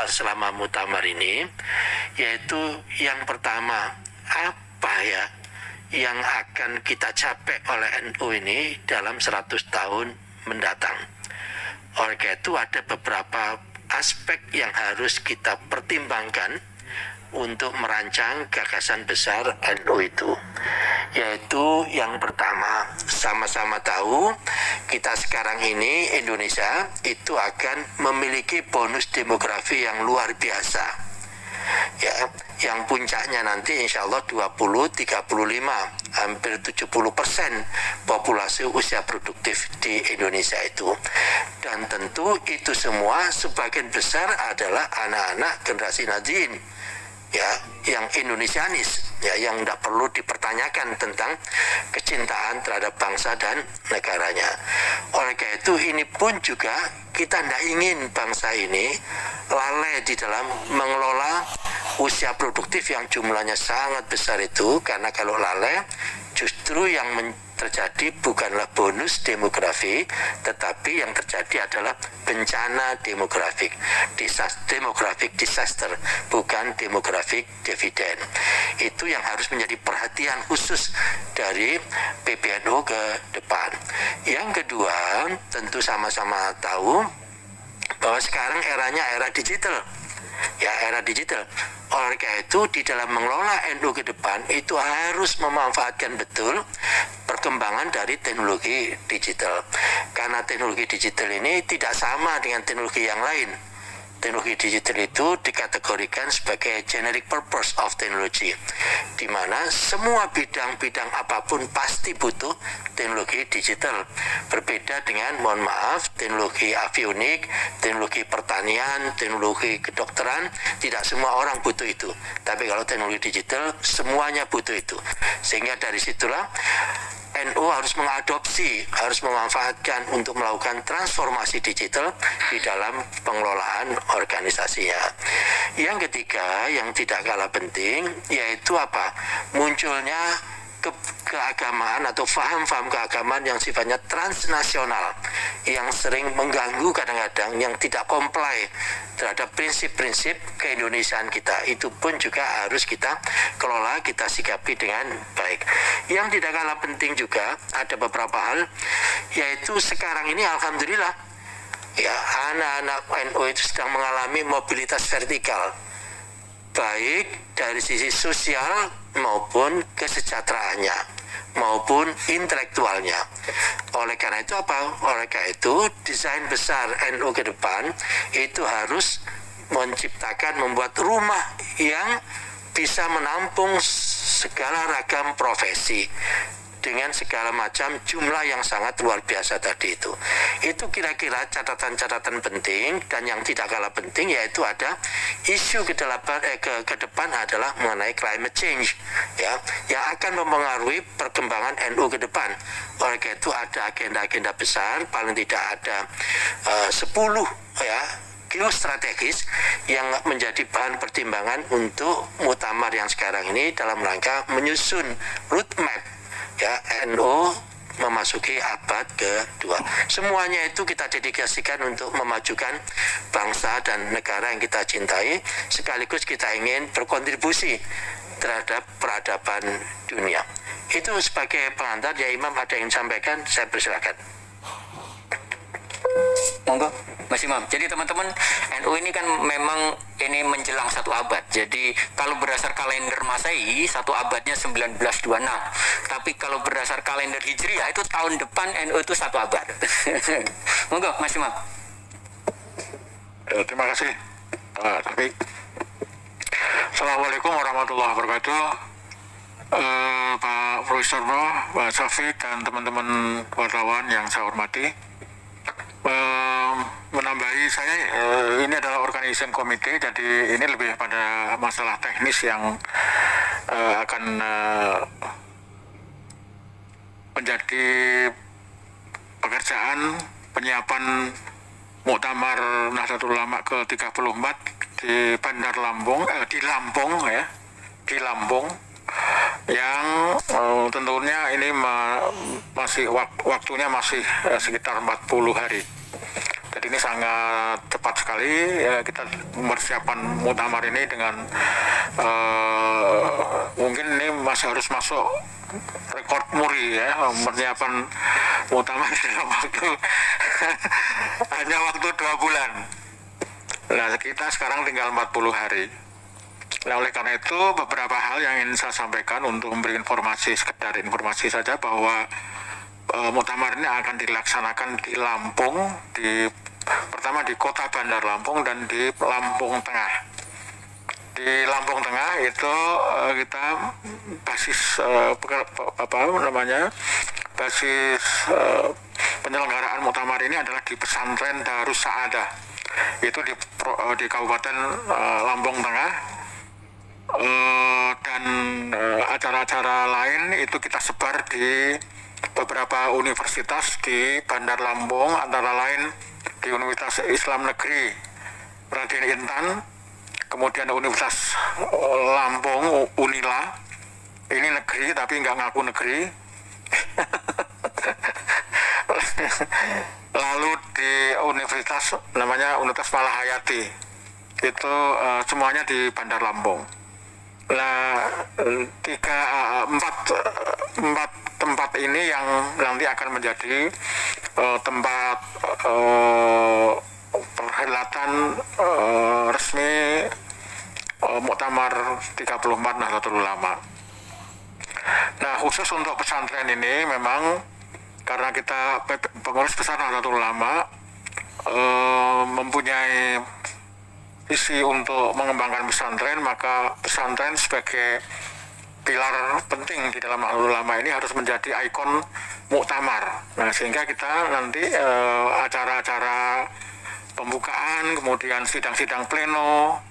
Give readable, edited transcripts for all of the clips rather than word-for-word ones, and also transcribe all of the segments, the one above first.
selama muktamar ini, yaitu yang pertama, apa ya yang akan kita capai oleh NU ini dalam 100 tahun mendatang. Oleh karena itu ada beberapa aspek yang harus kita pertimbangkan untuk merancang gagasan besar NU itu. Yaitu yang pertama, sama-sama tahu kita sekarang ini Indonesia itu akan memiliki bonus demografi yang luar biasa. Ya, yang puncaknya nanti insya Allah 20-35, hampir 70% populasi usia produktif di Indonesia itu. Dan tentu itu semua sebagian besar adalah anak-anak generasi Nahdien, ya, yang Indonesianis, ya, yang tidak perlu dipertanyakan tentang kecintaan terhadap bangsa dan negaranya. Oleh karena itu ini pun juga kita tidak ingin bangsa ini lalai di dalam mengelola usia produktif yang jumlahnya sangat besar itu, karena kalau lalai justru yang terjadi bukanlah bonus demografi, tetapi yang terjadi adalah bencana demografik, demographic disaster, bukan demographic dividend. Itu yang harus menjadi perhatian khusus dari PBNU ke depan. Yang kedua, tentu sama-sama tahu bahwa sekarang eranya era digital. Ya, era digital. Oleh karena itu di dalam mengelola NU ke depan itu harus memanfaatkan betul perkembangan dari teknologi digital. Karena teknologi digital ini tidak sama dengan teknologi yang lain. Teknologi digital itu dikategorikan sebagai generic purpose of technology, di mana semua bidang-bidang apapun pasti butuh teknologi digital. Berbeda dengan, mohon maaf, teknologi avionik, teknologi pertanian, teknologi kedokteran, tidak semua orang butuh itu. Tapi kalau teknologi digital, semuanya butuh itu. Sehingga dari situlah NU harus mengadopsi, harus memanfaatkan untuk melakukan transformasi digital di dalam pengelolaan organisasinya. Yang ketiga, yang tidak kalah penting, yaitu apa? Munculnya keagamaan atau faham-faham keagamaan yang sifatnya transnasional, yang sering mengganggu kadang-kadang, yang tidak comply terhadap prinsip-prinsip keindonesiaan kita. Itu pun juga harus kita kelola, kita sikapi dengan baik. Yang tidak kalah penting juga ada beberapa hal, yaitu sekarang ini alhamdulillah ya, anak-anak NU itu sedang mengalami mobilitas vertikal, baik dari sisi sosial maupun kesejahteraannya maupun intelektualnya. Oleh karena itu apa? Oleh karena itu desain besar NU ke depan itu harus membuat rumah yang bisa menampung segala ragam profesi dengan segala macam jumlah yang sangat luar biasa tadi itu. Itu kira-kira catatan-catatan penting. Dan yang tidak kalah penting yaitu ada isu ke depan adalah mengenai climate change, ya, yang akan mempengaruhi perkembangan NU ke depan. Oleh karena itu ada agenda-agenda besar, paling tidak ada 10 ya geostrategis yang menjadi bahan pertimbangan untuk muktamar yang sekarang ini dalam rangka menyusun roadmap ya NU memasuki abad kedua. Semuanya itu kita dedikasikan untuk memajukan bangsa dan negara yang kita cintai, sekaligus kita ingin berkontribusi terhadap peradaban dunia. Itu sebagai pengantar. Ya Imam, ada yang sampaikan, saya persilakan. Monggo, Mas Imam. Jadi teman-teman, NU ini kan memang ini menjelang 1 abad. Jadi kalau berdasar kalender Masehi, 1 abadnya 1926. Tapi kalau berdasar kalender Hijriah itu tahun depan NU itu 1 abad. Monggo, Mas Imam. Terima kasih, Pak Taufik. Assalamualaikum warahmatullahi wabarakatuh. Pak Profesor, Pak Taufik, dan teman-teman wartawan yang saya hormati. Menambahi saya, ini adalah organization committee, jadi ini lebih pada masalah teknis yang akan menjadi pekerjaan penyiapan Muktamar Nahdlatul Ulama ke-34 di Bandar Lampung, di Lampung, yang tentunya ini masih waktunya masih sekitar 40 hari. Jadi ini sangat cepat sekali ya, kita mempersiapkan muktamar ini dengan mungkin ini masih harus masuk rekor muri ya, persiapan muktamar dalam waktu hanya waktu 2 bulan. Nah kita sekarang tinggal 40 hari. Nah oleh karena itu beberapa hal yang ingin saya sampaikan untuk memberi informasi, sekedar informasi saja bahwa muktamar ini akan dilaksanakan di Lampung, pertama di kota Bandar Lampung dan di Lampung Tengah. Di Lampung Tengah itu kita basis basis penyelenggaraan muktamar ini adalah di pesantren Darus Saadah, itu di Kabupaten Lampung Tengah. Dan acara-acara lain itu kita sebar di beberapa universitas di Bandar Lampung, antara lain di Universitas Islam Negeri Raden Intan, kemudian Universitas Lampung Unila, ini negeri tapi nggak ngaku negeri. Lalu di universitas namanya Universitas Malahayati, itu semuanya di Bandar Lampung. Nah, empat tempat ini yang nanti akan menjadi tempat perhelatan resmi Muktamar 34 Nahdlatul Ulama. Nah, khusus untuk pesantren ini memang karena kita pengurus besar Nahdlatul Ulama mempunyai visi untuk mengembangkan pesantren, maka pesantren sebagai pilar penting di dalam Nahdlatul Ulama ini harus menjadi ikon muktamar. Nah, sehingga kita nanti acara-acara pembukaan, kemudian sidang-sidang pleno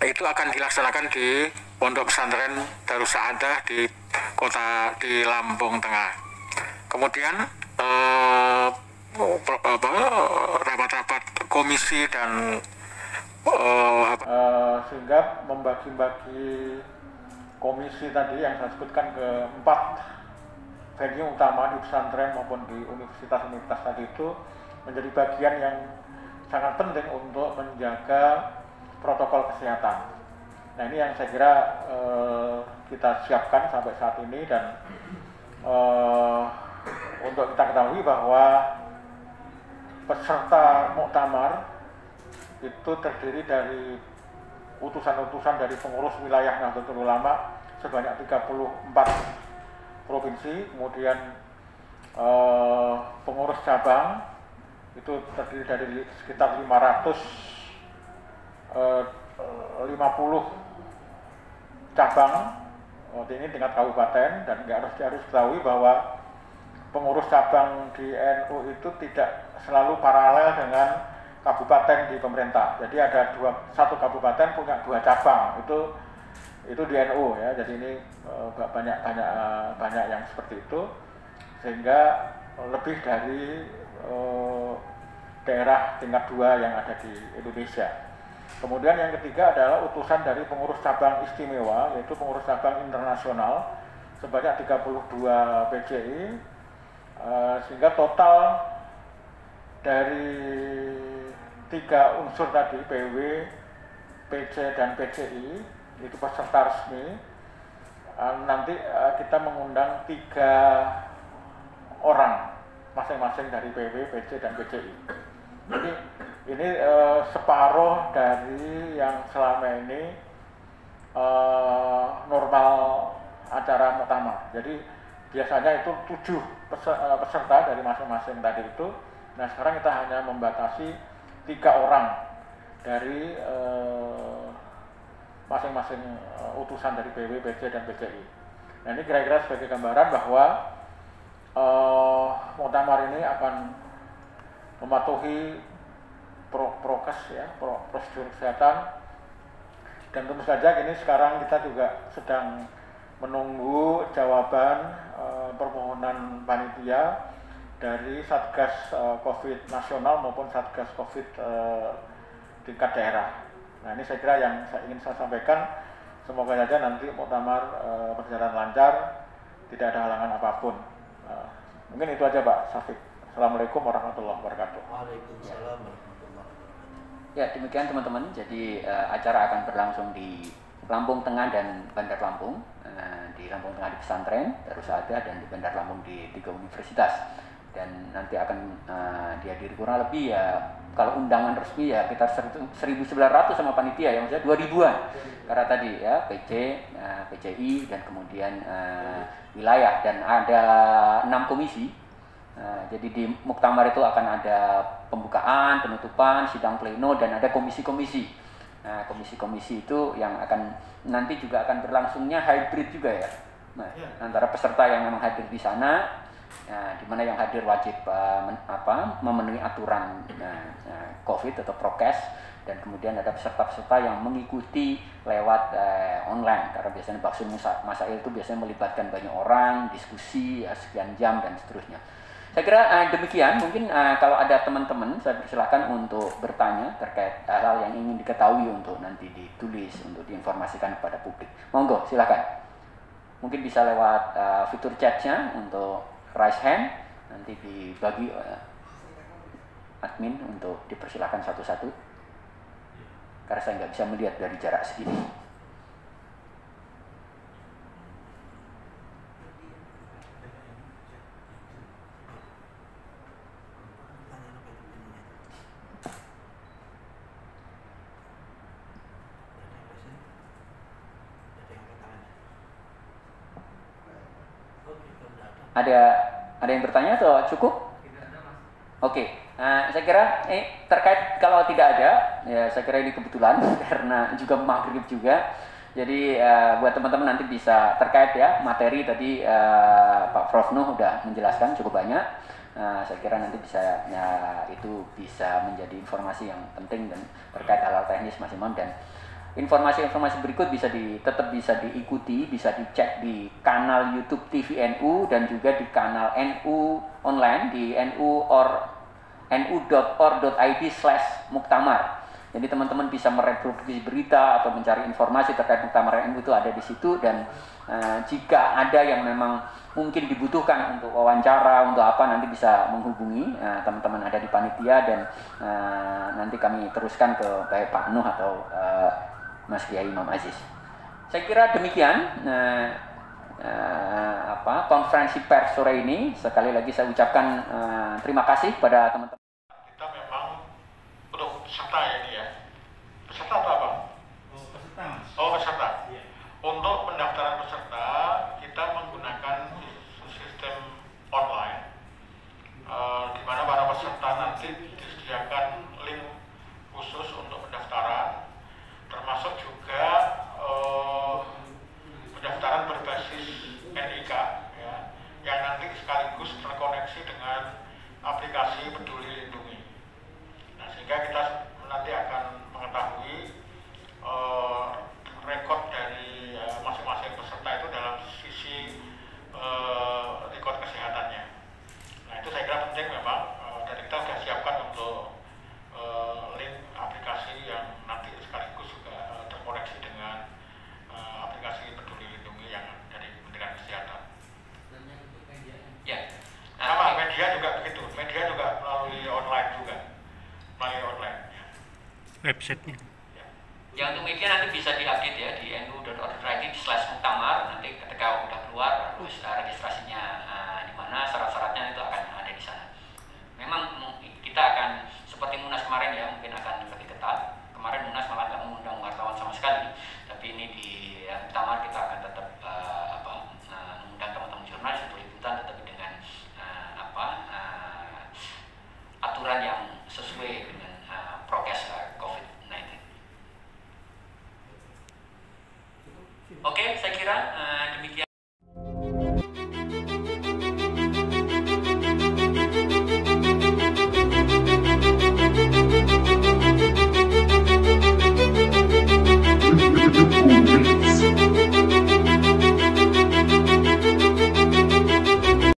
itu akan dilaksanakan di Pondok Pesantren Darus Saadah di Lampung Tengah. Kemudian rapat-rapat komisi dan sehingga membagi-bagi komisi tadi yang saya sebutkan ke 4 venue utama di pesantren maupun di universitas-universitas tadi itu menjadi bagian yang sangat penting untuk menjaga protokol kesehatan. Nah ini yang saya kira kita siapkan sampai saat ini, dan untuk kita ketahui bahwa peserta muktamar itu terdiri dari utusan-utusan dari pengurus wilayah Nahdlatul Ulama sebanyak 34 provinsi, kemudian pengurus cabang itu terdiri dari sekitar 550 cabang ini tingkat kabupaten, dan harus diketahui bahwa pengurus cabang di NU itu tidak selalu paralel dengan kabupaten di pemerintah. Jadi ada satu kabupaten punya 2 cabang, itu di NU ya. Jadi ini banyak yang seperti itu, sehingga lebih dari daerah tingkat 2 yang ada di Indonesia. Kemudian yang ketiga adalah utusan dari pengurus cabang istimewa, yaitu pengurus cabang internasional sebanyak 32 PCI, sehingga total dari 3 unsur tadi, PW, PC, dan PCI, itu peserta resmi. Nanti kita mengundang 3 orang masing-masing dari PW, PC, dan PCI. Jadi ini separuh dari yang selama ini normal acara muktamar. Jadi biasanya itu 7 peserta dari masing-masing tadi itu. Nah sekarang kita hanya membatasi 3 orang dari masing-masing utusan dari PW, PC, dan PCI. Nah ini kira-kira sebagai gambaran bahwa muktamar ini akan mematuhi prokes ya, prosedur kesehatan, dan tentu saja ini sekarang kita juga sedang menunggu jawaban permohonan panitia dari Satgas COVID nasional maupun Satgas COVID tingkat daerah. Nah ini saya kira yang ingin saya sampaikan. Semoga saja nanti muktamar berjalan lancar, tidak ada halangan apapun. Mungkin itu aja Pak Syafiq. Assalamualaikum warahmatullahi wabarakatuh. Waalaikumsalam warahmatullahi wabarakatuh. Ya, demikian teman-teman. Jadi acara akan berlangsung di Lampung Tengah dan Bandar Lampung. Di Lampung Tengah di pesantren Darus Saadah dan di Bandar Lampung di 3 universitas. Dan nanti akan dihadiri kurang lebih ya, kalau undangan resmi ya kita 1.900 sama panitia ya, maksudnya 2.000-an. Karena tadi ya PCI dan kemudian wilayah, dan ada 6 komisi. Jadi di muktamar itu akan ada pembukaan, penutupan, sidang pleno, dan ada komisi-komisi. Nah, komisi-komisi itu yang akan nanti juga akan berlangsungnya hybrid juga ya. Nah, antara peserta yang memang hadir di sana, di mana yang hadir wajib memenuhi aturan COVID atau prokes, dan kemudian ada peserta-peserta yang mengikuti lewat online, karena biasanya Baksul Masail itu biasanya melibatkan banyak orang, diskusi sekian jam dan seterusnya. Saya kira demikian. Mungkin kalau ada teman-teman, saya persilakan untuk bertanya terkait hal yang ingin diketahui untuk nanti ditulis, untuk diinformasikan kepada publik. Monggo, silakan. Mungkin bisa lewat fitur chatnya untuk raise hand, nanti dibagi admin untuk dipersilakan satu-satu. Karena saya nggak bisa melihat dari jarak segini. Ada yang bertanya atau cukup? Oke, saya kira terkait kalau tidak ada, ya saya kira ini kebetulan karena juga maghrib juga. Jadi buat teman-teman nanti bisa terkait ya materi tadi Pak Prof Nuh udah menjelaskan cukup banyak. Saya kira nanti bisa itu bisa menjadi informasi yang penting dan terkait hal-hal teknis Mas Imam, dan informasi-informasi berikut tetap bisa diikuti, bisa dicek di kanal YouTube TV NU dan juga di kanal NU online di nu.org.id/muktamar. Jadi teman-teman bisa mereproduksi berita atau mencari informasi terkait muktamar NU itu ada di situ, dan jika ada yang memang mungkin dibutuhkan untuk wawancara, untuk apa, nanti bisa menghubungi teman-teman ada di panitia, dan nanti kami teruskan ke baik Pak Nuh atau Mas Kiai Imam Aziz. Saya kira demikian konferensi pers sore ini. Sekali lagi saya ucapkan terima kasih pada teman-teman. Kita memang untuk peserta ini ya. Peserta atau apa? Peserta. Oh, peserta. Iya. Untuk pendaftaran peserta kita menggunakan sistem online, di mana para peserta nanti disediakan link khusus untuk pendaftaran, termasuk juga pendaftaran berbasis NIK ya, yang nanti sekaligus terkoneksi dengan aplikasi Peduli Lindungi. Nah, sehingga kita nanti akan mengetahui rekod dari masing-masing peserta itu dalam sisi rekod kesehatannya. Nah, itu saya kira penting memang, dan kita sudah siapkan untuk link aplikasi yang nanti sekaligus juga terkoneksi dengan aplikasi Peduli Lindungi yang dari Kementerian Kesehatan. Ya. Sama media juga begitu. Media juga melalui online juga, melalui online. Ya. Websitenya. Ya. Yang untuk media nanti bisa diupdate ya di nu.org.id/muktamar. Nanti ketika udah keluar terus registrasinya di mana, syarat-syaratnya itu akan ada di sana. Memang kita akan seperti Munas kemarin ya, mungkin akan lebih ketat. Kemarin Munas malah nggak mengundang wartawan sama sekali, tapi ini di muktamar kita akan tetap mengundang teman-teman jurnalis untuk liputan, tetapi dengan aturan yang sesuai dengan prokes COVID-19. Oke, saya kira